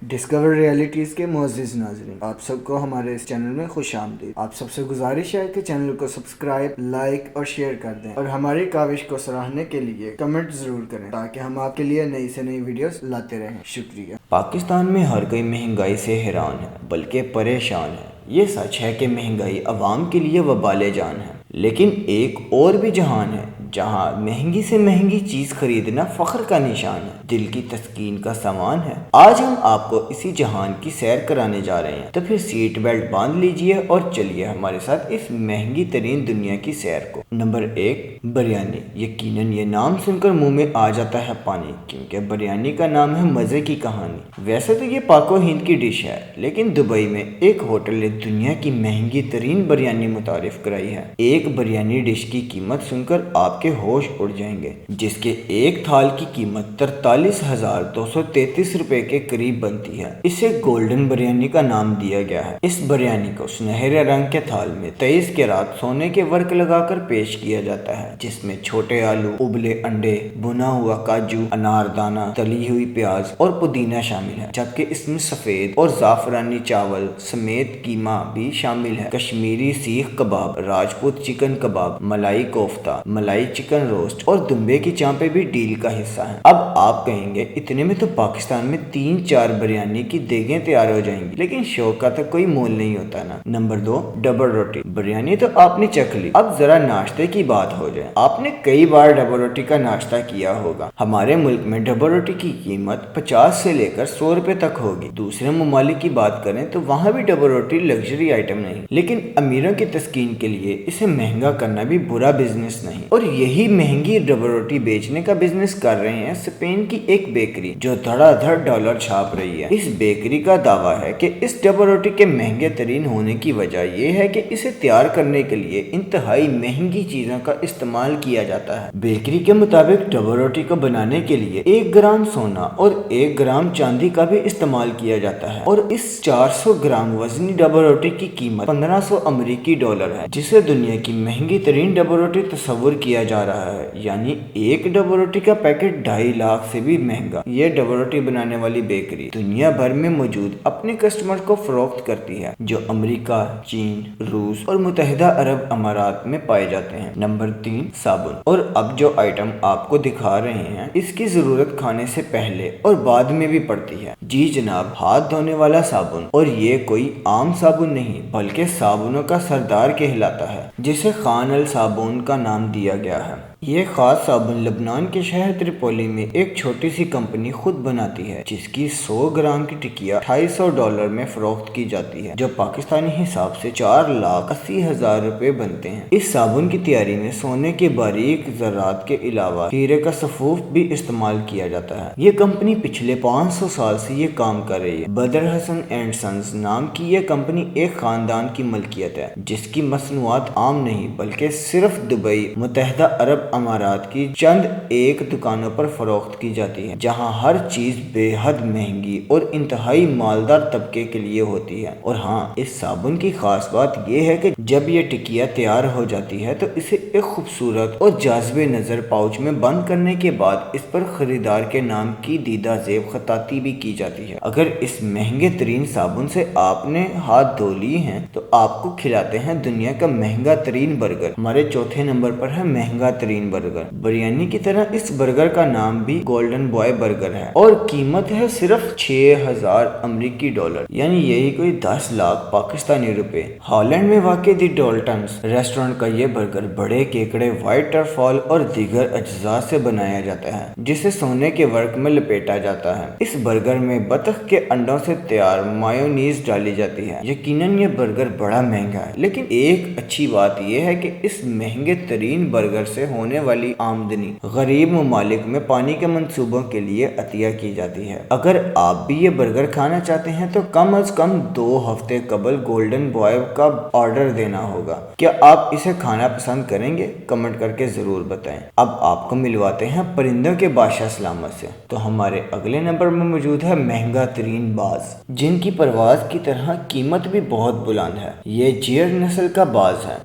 Discover realities کے معزز ناظرین، آپ سب کو ہمارے اس چینل میں خوش آمدید۔ آپ سب سے گزارش ہے کہ چینل کو سبسکرائب، لائک اور شیئر کر دیں، اور ہماری کاوش کو سراہنے کے لیے کمنٹ ضرور کریں تاکہ ہم آپ کے لیے نئی سے نئی ویڈیوز لاتے رہیں۔ شکریہ۔ پاکستان میں ہر کوئی مہنگائی سے حیران ہے، بلکہ پریشان ہے۔ یہ سچ ہے کہ مہنگائی عوام کے لیے وبال جان ہے، لیکن ایک اور بھی جہان ہے جہاں مہنگی سے مہنگی چیز خریدنا فخر کا نشان ہے، دل کی تسکین کا سامان ہے۔ آج ہم آپ کو اسی جہان کی سیر کرانے جا رہے ہیں، تو پھر سیٹ بیلٹ باندھ لیجئے اور چلیے ہمارے ساتھ اس مہنگی ترین دنیا کی سیر کو۔ نمبر 1، بریانی۔ یقیناً یہ نام سن کر منہ میں آ جاتا ہے پانی، کیونکہ بریانی کا نام ہے مزے کی کہانی۔ ویسے تو یہ پاک و ہند کی ڈش ہے، لیکن دبئی میں ایک ہوٹل نے دنیا کی مہنگی ترین بریانی متعارف کرائی ہے۔ ایک بریانی ڈش کی قیمت سن کر آپ کے ہوش اڑ جائیں گے، جس کے ایک تھال کی قیمت 43,233 روپے کے قریب بنتی ہے۔ اسے گولڈن بریانی کا نام دیا گیا ہے۔ اس بریانی کو سنہرے رنگ کے تھال میں 23 کیرات سونے کے ورق لگا کر پیش کیا جاتا ہے، جس میں چھوٹے آلو، ابلے انڈے، بنا ہوا کاجو، اناردانہ، تلی ہوئی پیاز اور پودینہ شامل ہے، جبکہ اس میں سفید اور زعفرانی چاول سمیت قیمہ بھی شامل ہے۔ کشمیری سیخ کباب، راجپوت چکن کباب، ملائی کوفتہ، ملائی چکن روسٹ اور دمبے کی چانپیں بھی ڈیل کا حصہ ہیں۔ اب آپ کہیں گے اتنے میں تو پاکستان میں 3-4 بریانی کی دیگیں تیار ہو جائیں گی، لیکن شوق کا تو کوئی مول نہیں ہوتا نا۔ نمبر 2، ڈبل روٹی۔ بریانی تو آپ نے چکھ لی، اب ذرا ناشتے کی بات ہو جائے۔ آپ نے کئی بار ڈبل روٹی کا ناشتہ کیا ہوگا۔ ہمارے ملک میں ڈبل روٹی کی قیمت 50 سے لے کر 100 روپے تک ہوگی۔ دوسرے ممالک کی بات کریں تو وہاں بھی ڈبل روٹی لگژری آئٹم نہیں، لیکن امیروں کی تسکین کے لیے اسے مہنگا کرنا بھی برا بزنس نہیں، اور یہی مہنگی ڈبل روٹی بیچنے کا بزنس کر رہے ہیں اسپین کی ایک بیکری، جو دھڑا دھڑ ڈالر چھاپ رہی ہے۔ اس بیکری کا دعویٰ ہے کہ اس ڈبل روٹی کے مہنگے ترین ہونے کی وجہ یہ ہے کہ اسے تیار کرنے کے لیے انتہائی مہنگی چیزوں کا استعمال کیا جاتا ہے۔ بیکری کے مطابق ڈبل روٹی کو بنانے کے لیے 1 گرام سونا اور 1 گرام چاندی کا بھی استعمال کیا جاتا ہے، اور اس 400 گرام وزنی ڈبل روٹی کی قیمت 1500 امریکی ڈالر ہے، جسے دنیا کی مہنگی ترین ڈبل روٹی تصور کیا جا رہا ہے۔ یعنی ایک ڈبل روٹی کا پیکٹ 2.5 لاکھ سے بھی مہنگا۔ یہ ڈبل روٹی بنانے والی بیکری دنیا بھر میں موجود اپنے کسٹمر کو فروخت کرتی ہے، جو امریکہ، چین، روس اور متحدہ عرب امارات میں پائے جاتے ہیں۔ نمبر 3، صابن۔ اور اب جو آئٹم آپ کو دکھا رہے ہیں، اس کی ضرورت کھانے سے پہلے اور بعد میں بھی پڑتی ہے۔ جی جناب، ہاتھ دھونے والا صابن، اور یہ کوئی عام صابن نہیں بلکہ صابنوں کا سردار کہلاتا ہے، جسے خان الصابون کا نام دیا گیا ہے۔ یہ خاص صابن لبنان کے شہر تریپولی میں ایک چھوٹی سی کمپنی خود بناتی ہے، جس کی 100 گرام کی ٹکیا $250 میں فروخت کی جاتی ہے، جو پاکستانی حساب سے 4,80,000 روپے بنتے ہیں۔ اس صابن کی تیاری میں سونے کے باریک ذرات کے علاوہ ہیرے کا سفوف بھی استعمال کیا جاتا ہے۔ یہ کمپنی پچھلے 500 سال سے یہ کام کر رہی ہے۔ بدر حسن اینڈ سنز نام کی یہ کمپنی ایک خاندان کی ملکیت ہے، جس کی مصنوعات عام نہیں بلکہ صرف دبئی، متحدہ عرب امارات کی چند ایک دکانوں پر فروخت کی جاتی ہے، جہاں ہر چیز بے حد مہنگی اور انتہائی مالدار طبقے کے لیے ہوتی ہے۔ اور ہاں، اس صابن کی خاص بات یہ ہے کہ جب یہ ٹکیا تیار ہو جاتی ہے تو اسے ایک خوبصورت اور جاذب نظر پاؤچ میں بند کرنے کے بعد اس پر خریدار کے نام کی دیدہ زیب خطاطی بھی کی جاتی ہے۔ اگر اس مہنگے ترین صابن سے آپ نے ہاتھ دھو لی ہیں تو آپ کو کھلاتے ہیں دنیا کا مہنگا ترین برگر۔ ہمارے چوتھے نمبر پر ہے مہنگا ترین برگر۔ بریانی کی طرح اس برگر کا نام بھی گولڈن بوائے برگر ہے، اور قیمت ہے صرف 6,000 امریکی ڈالر، یعنی یہی کوئی 10 لاکھ پاکستانی روپے۔ ہالینڈ میں واقع دی ڈولٹنز ریسٹورنٹ کا یہ برگر بڑے کیکڑے، وائٹ ٹرفال اور دیگر اجزاء سے بنایا جاتا ہے، جسے سونے کے ورق میں لپیٹا جاتا ہے۔ اس برگر میں بطخ کے انڈوں سے تیار مایونیز ڈالی جاتی ہے۔ یقیناً یہ برگر بڑا مہنگا ہے، لیکن ایک اچھی بات یہ ہے کہ اس مہنگے ترین برگر سے ہونے والی آمدنی غریب ممالک میں پانی کے منصوبوں کے لیے عطیہ کی جاتی ہے۔ اگر آپ بھی یہ برگر کھانا چاہتے ہیں تو کم از کم 2 ہفتے قبل گولڈن بوائے کا آرڈر دینا ہوگا۔ کیا آپ اسے کھانا پسند کریں گے؟ کمنٹ کر کے ضرور بتائیں۔ اب آپ کو ملواتے ہیں پرندوں کے بادشاہ سلامت سے۔ تو ہمارے اگلے نمبر میں موجود ہے مہنگا ترین باز، جن کی پرواز کی طرح قیمت بھی بہت بلند ہے۔ یہ جیئر نسل کا باز ہے،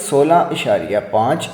16.5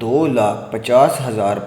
2,50,000